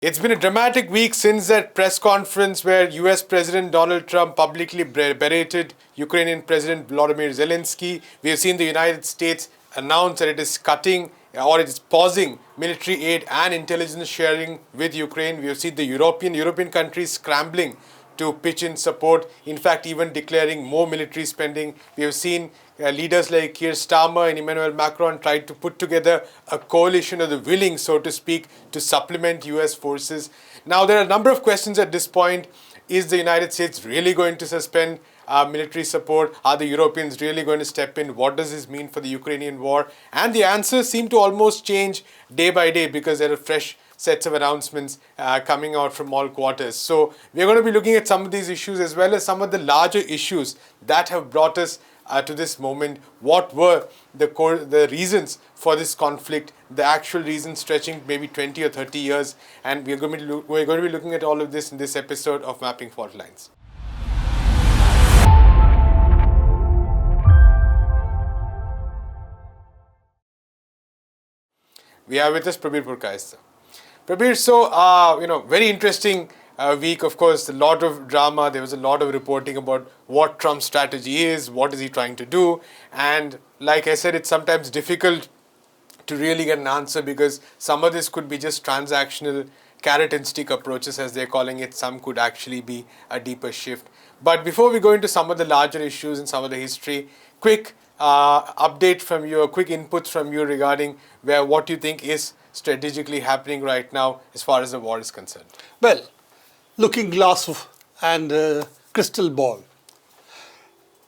It's been a dramatic week since that press conference where US President Donald Trump publicly berated Ukrainian President Volodymyr Zelensky. We have seen the United States announce that it is cutting or it is pausing military aid and intelligence sharing with Ukraine. We have seen the European countries scrambling to pitch in support, in fact, even declaring more military spending. We have seen leaders like Keir Starmer and Emmanuel Macron try to put together a coalition of the willing, so to speak, to supplement US forces. Now, there are a number of questions at this point. Is the United States really going to suspend military support? Are the Europeans really going to step in? What does this mean for the Ukrainian war? And the answers seem to almost change day by day because there are fresh sets of announcements coming out from all quarters. So we're going to be looking at some of these issues as well as some of the larger issues that have brought us to this moment. What were the reasons for this conflict, the actual reasons stretching maybe 20 or 30 years, and we're going to be looking at all of this in this episode of Mapping Faultlines. We are with us Prabir Purkayastha. Prabir, so very interesting week. Of course, a lot of drama. There was a lot of reporting about what Trump's strategy is, what is he trying to do, and like I said, it's sometimes difficult to really get an answer because some of this could be just transactional carrot and stick approaches, as they're calling it. Some could actually be a deeper shift. But before we go into some of the larger issues and some of the history, quick update from you, quick inputs from you regarding what you think is strategically happening right now as far as the war is concerned. Well, looking glass and crystal ball,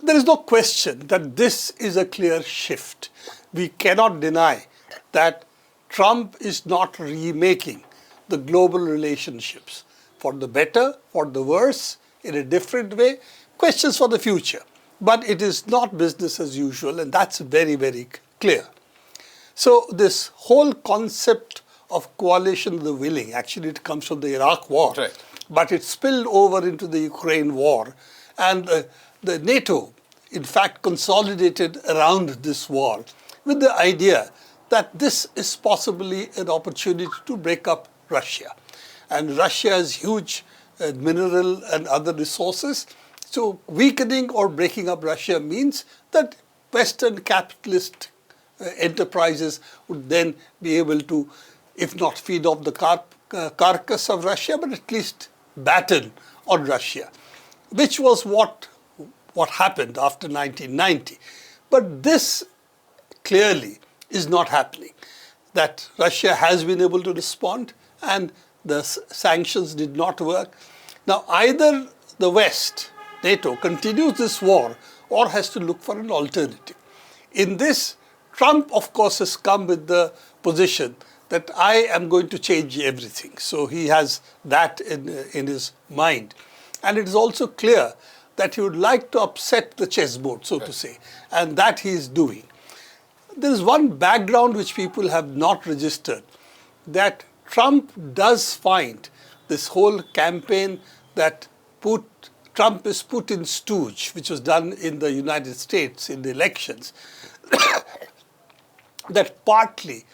there is no question that this is a clear shift. We cannot deny that Trump is not remaking the global relationships for the better, for the worse, in a different way, questions for the future. But it is not business as usual, and that's very, very clear. So this whole concept of coalition of the willing, actually it comes from the Iraq war, right, but it spilled over into the Ukraine war, and the NATO, in fact, consolidated around this war with the idea that this is possibly an opportunity to break up Russia. And Russia has huge mineral and other resources. So weakening or breaking up Russia means that Western capitalist enterprises would then be able to, if not feed off the carcass of Russia, but at least batten on Russia, which was what happened after 1990. But this clearly is not happening. That Russia has been able to respond and the sanctions did not work. Now either the West, NATO, continues this war or has to look for an alternative. In this, Trump, of course, has come with the position that I am going to change everything. So he has that in his mind. And it is also clear that he would like to upset the chessboard, so to say, and that he is doing. There is one background which people have not registered, that Trump does find this whole campaign that Trump is put in stooge, which was done in the United States in the elections, that partly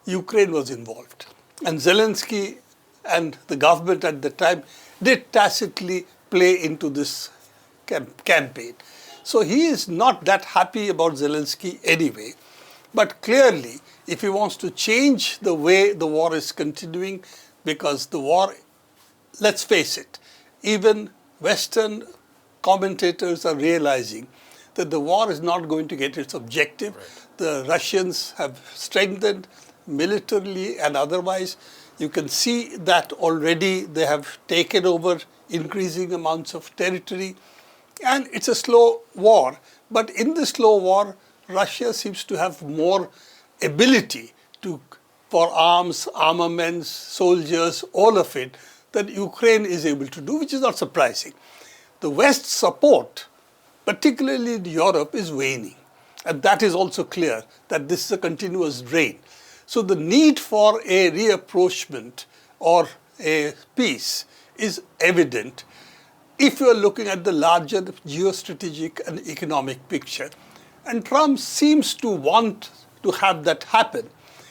Ukraine was involved. And Zelensky and the government at the time did tacitly play into this campaign. So he is not that happy about Zelensky anyway. But clearly, if he wants to change the way the war is continuing, because the war, let's face it, even Western commentators are realizing that the war is not going to get its objective. Right. The Russians have strengthened militarily and otherwise. You can see that already they have taken over increasing amounts of territory. And it's a slow war. But in the slow war, Russia seems to have more ability for arms, armaments, soldiers, all of it, that Ukraine is able to do, which is not surprising. The West's support, particularly in Europe, is waning. And that is also clear that this is a continuous drain. So the need for a reapproachment or a peace is evident if you are looking at the larger geostrategic and economic picture. And Trump seems to want to have that happen.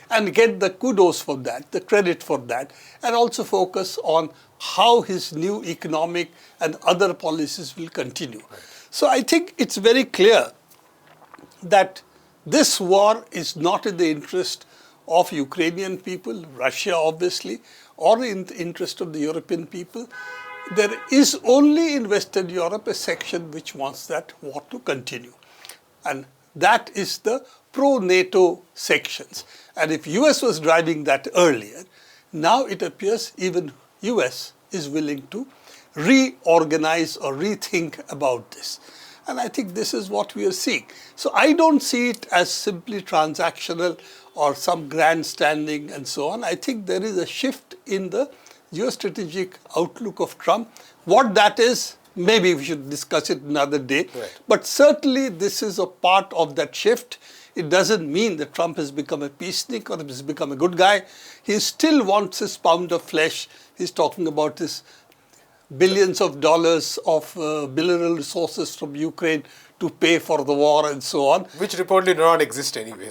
and get the kudos for that, the credit for that, and also focus on how his new economic and other policies will continue. Right. So I think it's very clear that this war is not in the interest of Ukrainian people, Russia obviously, or in the interest of the European people. There is only in Western Europe a section which wants that war to continue. And that is the pro-NATO sections. And if US was driving that earlier, now it appears even US is willing to reorganize or rethink about this. And I think this is what we are seeing. So I don't see it as simply transactional or some grandstanding and so on. I think there is a shift in the geostrategic outlook of Trump. What that is, maybe we should discuss it another day. Right. But certainly this is a part of that shift. It doesn't mean that Trump has become a peacenik or has become a good guy. He still wants his pound of flesh. He's talking about this billions of dollars of bilateral resources from Ukraine to pay for the war and so on. Which reportedly do not exist anyway.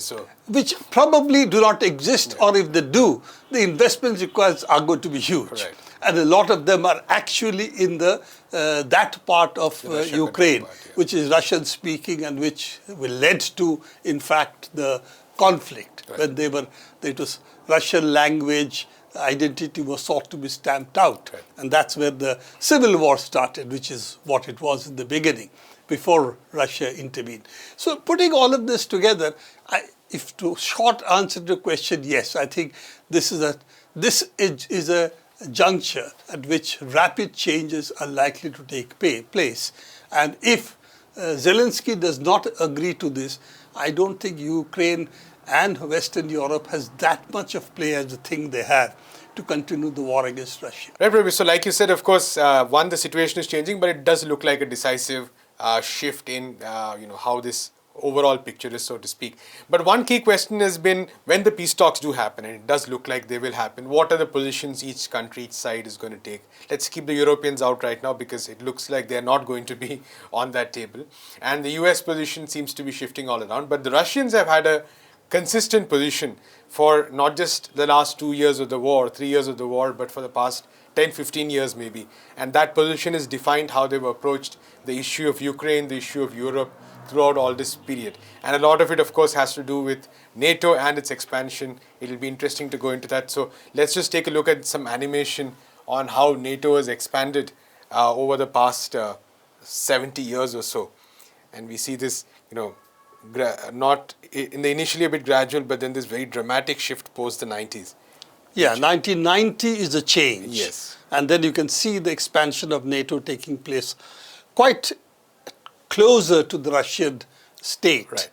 Which probably do not exist, or if they do, the investments required are going to be huge. Right. And a lot of them are actually in the that part of Ukraine, which is Russian speaking and which led to, in fact, the conflict. Right. When it was Russian language, identity was sought to be stamped out. Right. And that's where the civil war started, which is what it was in the beginning, before Russia intervened. So putting all of this together, if to short answer to the question, yes, I think this is a juncture at which rapid changes are likely to take place. And if Zelensky does not agree to this, I don't think Ukraine and Western Europe has that much of play as the thing they have to continue the war against Russia. Right, Prabir. So like you said, of course, the situation is changing, but it does look like a decisive shift in how this overall picture is, so to speak. But one key question has been, when the peace talks do happen, and it does look like they will happen, what are the positions each country, each side is going to take? Let's keep the Europeans out right now because it looks like they're not going to be on that table. And the US position seems to be shifting all around. But the Russians have had a consistent position for not just the last 2 years of the war, 3 years of the war, but for the past 10, 15 years maybe. And that position has defined how they've approached the issue of Ukraine, the issue of Europe throughout all this period. And a lot of it, of course, has to do with NATO and its expansion. It'll be interesting to go into that. So let's just take a look at some animation on how NATO has expanded over the past 70 years or so. And we see this, not in the initially a bit gradual, but then this very dramatic shift post the 90s. Yeah, 1990 is a change. Yes. And then you can see the expansion of NATO taking place quite closer to the Russian state, right.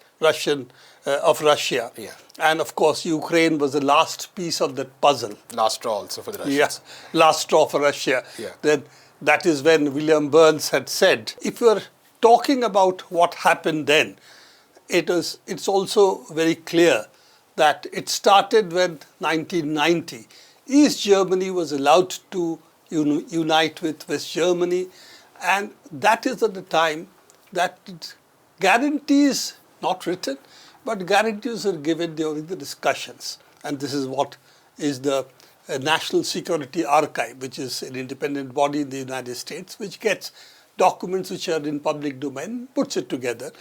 Of Russia. Yeah. And of course, Ukraine was the last piece of that puzzle. Last straw also for the Russians. Yeah, last straw for Russia. Yeah. Then that is when William Burns had said, if you're talking about what happened then, it's also very clear that it started when 1990, East Germany was allowed to unite with West Germany, and that is at the time that guarantees, not written, but guarantees are given during the discussions. And this is what is the National Security Archive, which is an independent body in the United States, which gets documents which are in public domain, puts it together,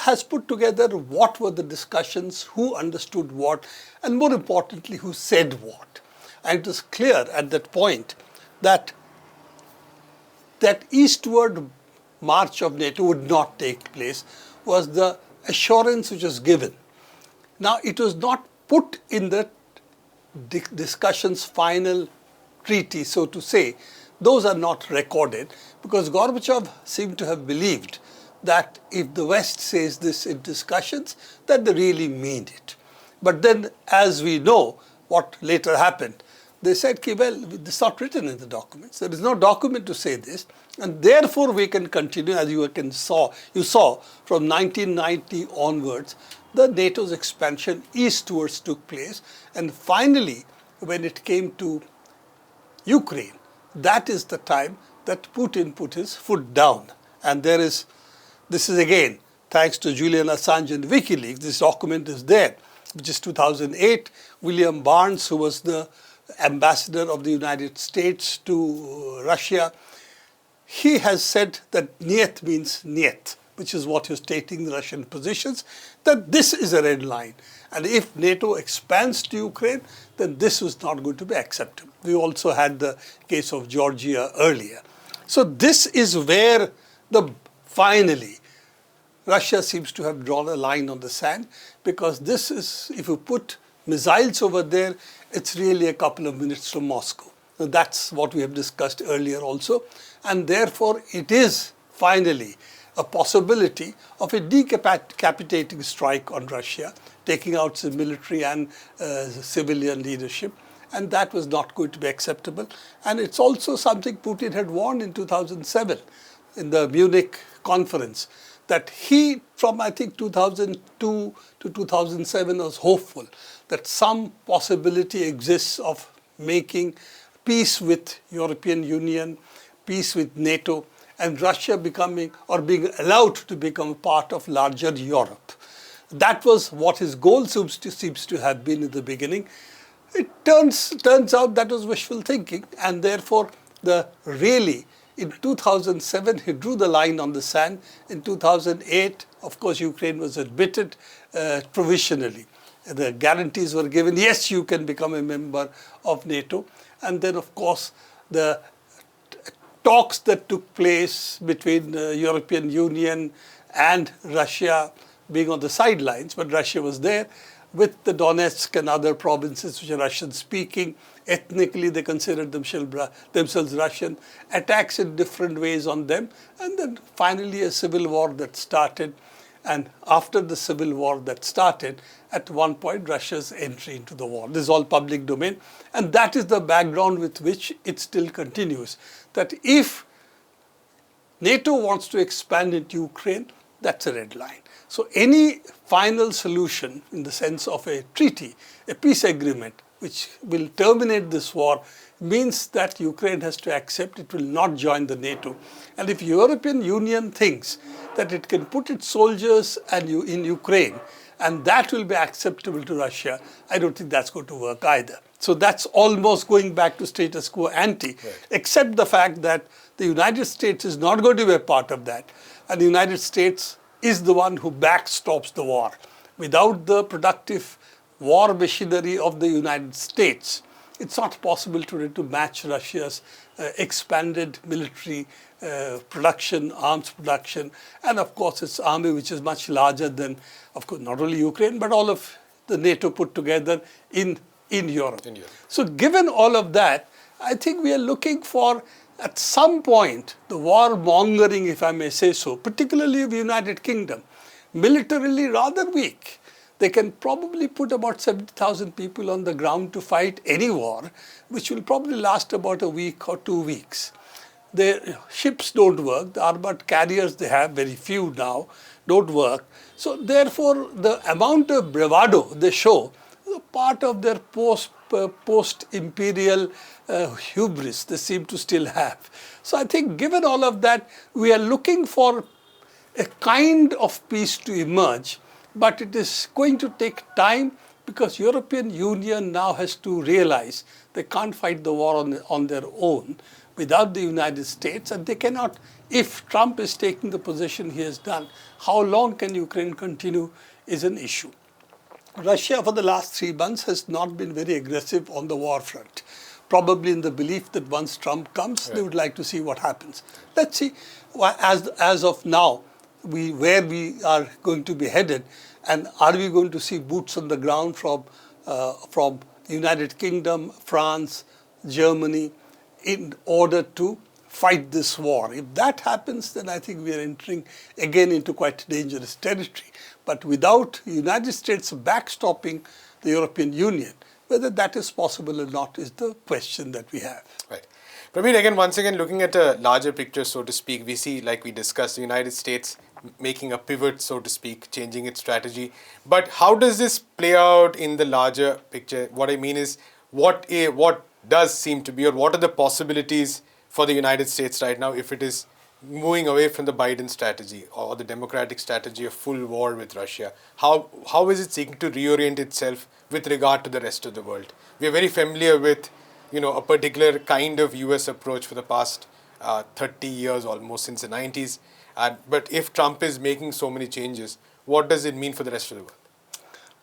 has put together what were the discussions, who understood what, and more importantly, who said what. And it was clear at that point that eastward march of NATO would not take place, was the assurance which was given. Now, it was not put in the discussion's final treaty, so to say. Those are not recorded because Gorbachev seemed to have believed that if the West says this in discussions, that they really mean it. But then, as we know, what later happened, they said, well, this is not written in the documents. There is no document to say this, and therefore we can continue, as you saw from 1990 onwards, the NATO's expansion eastwards took place, and finally, when it came to Ukraine, that is the time that Putin put his foot down. And this is again, thanks to Julian Assange and WikiLeaks, this document is there. which is 2008, William Barnes, who was the ambassador of the United States to Russia, he has said that "niet" means "niet," which is what you're stating the Russian positions, that this is a red line. And if NATO expands to Ukraine, then this is not going to be acceptable. We also had the case of Georgia earlier. So this is where finally Russia seems to have drawn a line on the sand, because this is, if you put missiles over there, it's really a couple of minutes from Moscow. Now that's what we have discussed earlier also. And therefore, it is finally a possibility of a decapitating strike on Russia, taking out the military and civilian leadership. And that was not going to be acceptable. And it's also something Putin had warned in 2007 in the Munich conference, that he, from I think 2002 to 2007, was hopeful that some possibility exists of making peace with European Union, peace with NATO, and Russia becoming or being allowed to become a part of larger Europe. That was what his goal seems to have been in the beginning. It turns out that was wishful thinking, and therefore in 2007 he drew the line on the sand. In 2008, of course, Ukraine was admitted provisionally. The guarantees were given, yes, you can become a member of NATO. And then, of course, the talks that took place between the European Union and Russia being on the sidelines, but Russia was there with the Donetsk and other provinces which are Russian-speaking. Ethnically, they considered themselves Russian. Attacks in different ways on them. And then finally a civil war that started. And after the civil war that started, at one point, Russia's entry into the war. This is all public domain. And that is the background with which it still continues. That if NATO wants to expand into Ukraine, that's a red line. So any final solution in the sense of a treaty, a peace agreement, which will terminate this war, means that Ukraine has to accept it will not join the NATO. And if European Union thinks that it can put its soldiers in Ukraine, and that will be acceptable to Russia, I don't think that's going to work either. So that's almost going back to status quo ante, right, except the fact that the United States is not going to be a part of that. And the United States is the one who backstops the war. Without the productive war machinery of the United States, it's not possible today to match Russia's expanded military production, arms production, and of course its army, which is much larger than, of course, not only Ukraine, but all of the NATO put together in Europe. So given all of that, I think we are looking for, at some point, the war-mongering, if I may say so, particularly of the United Kingdom, militarily rather weak. They can probably put about 70,000 people on the ground to fight any war, which will probably last about a week or 2 weeks. Their ships don't work. The armored carriers they have, very few now, don't work. So therefore, the amount of bravado they show is a part of their post-imperial hubris they seem to still have. So I think given all of that, we are looking for a kind of peace to emerge, but it is going to take time, because European Union now has to realize they can't fight the war on their own without the United States, and they cannot. If Trump is taking the position he has done, how long can Ukraine continue is an issue. Russia for the last 3 months has not been very aggressive on the war front, probably in the belief that once Trump comes, they would like to see what happens. Let's see, as of now, where we are going to be headed, and are we going to see boots on the ground from the United Kingdom, France, Germany, in order to fight this war. If that happens, then I think we are entering again into quite dangerous territory. But without the United States backstopping the European Union, whether that is possible or not is the question that we have. Right. Prabir, once again, looking at a larger picture, so to speak, we see, like we discussed, the United States making a pivot, so to speak, changing its strategy. But how does this play out in the larger picture? What I mean is, what does seem to be, or what are the possibilities for the United States right now if it is moving away from the Biden strategy or the democratic strategy of full war with Russia, how is it seeking to reorient itself with regard to the rest of the world? We are very familiar with, a particular kind of US approach for the past 30 years, almost since the 90s. But if Trump is making so many changes, what does it mean for the rest of the world?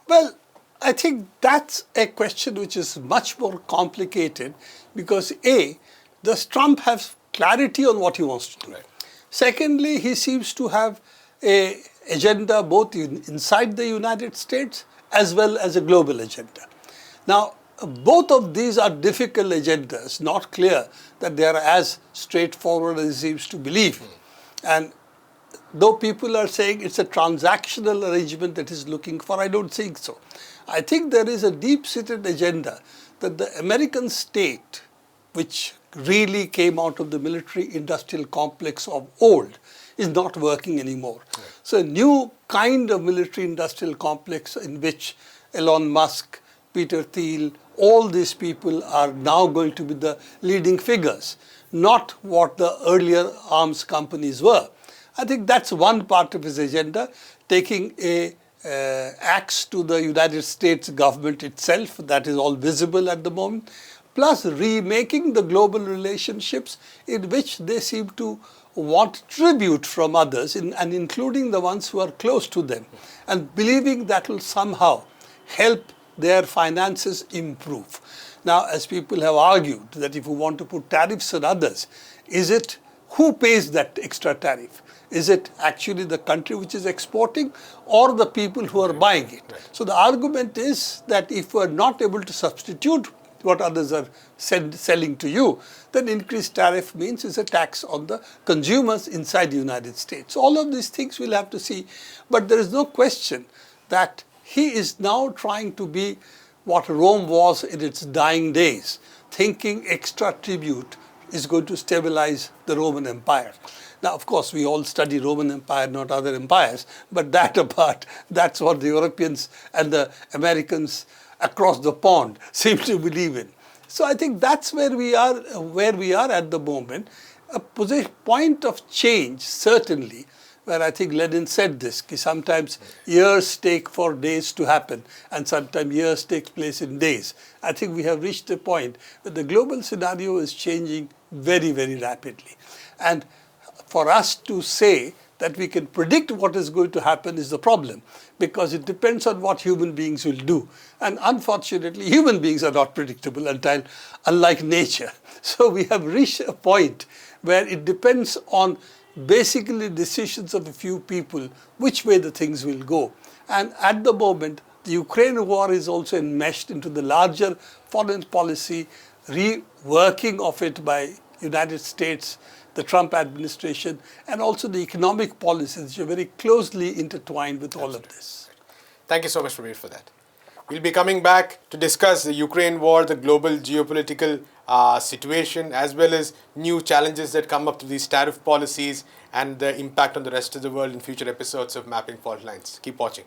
Well, I think that's a question which is much more complicated because A, does Trump have clarity on what he wants to do? Right. Secondly, he seems to have an agenda both inside the United States as well as a global agenda. Now, both of these are difficult agendas, not clear that they are as straightforward as he seems to believe. And though people are saying it's a transactional arrangement that he's looking for, I don't think so. I think there is a deep-seated agenda that the American state, which really came out of the military-industrial complex of old, is not working anymore. Right. So a new kind of military-industrial complex in which Elon Musk, Peter Thiel, all these people are now going to be the leading figures, not what the earlier arms companies were. I think that's one part of his agenda, taking a axe to the United States government itself, that is all visible at the moment, plus remaking the global relationships in which they seem to want tribute from others, and including the ones who are close to them, and believing that will somehow help their finances improve. Now, as people have argued that if you want to put tariffs on others, is it who pays that extra tariff? Is it actually the country which is exporting or the people who are buying it? Right. So the argument is that if we are not able to substitute what others are selling to you, then increased tariff means it's a tax on the consumers inside the United States. All of these things we'll have to see. But there is no question that he is now trying to be what Rome was in its dying days, thinking extra tribute is going to stabilize the Roman Empire. Now, of course, we all study Roman Empire, not other empires, but that apart, that's what the Europeans and the Americans across the pond seem to believe in. So I think that's where we are at the moment. A point of change, certainly, where I think Lenin said this, that sometimes years take for days to happen and sometimes years take place in days. I think we have reached a point where the global scenario is changing very, very rapidly. And for us to say that we can predict what is going to happen is the problem, because it depends on what human beings will do. And unfortunately, human beings are not predictable, unlike nature. So we have reached a point where it depends on basically decisions of a few people which way the things will go. And at the moment, the Ukraine war is also enmeshed into the larger foreign policy reworking of it by United States, the Trump administration, and also the economic policies which are very closely intertwined with all of this. Thank you so much, Prabir, for that. We'll be coming back to discuss the Ukraine war, the global geopolitical situation, as well as new challenges that come up to these tariff policies and the impact on the rest of the world in future episodes of Mapping Fault Lines. Keep watching.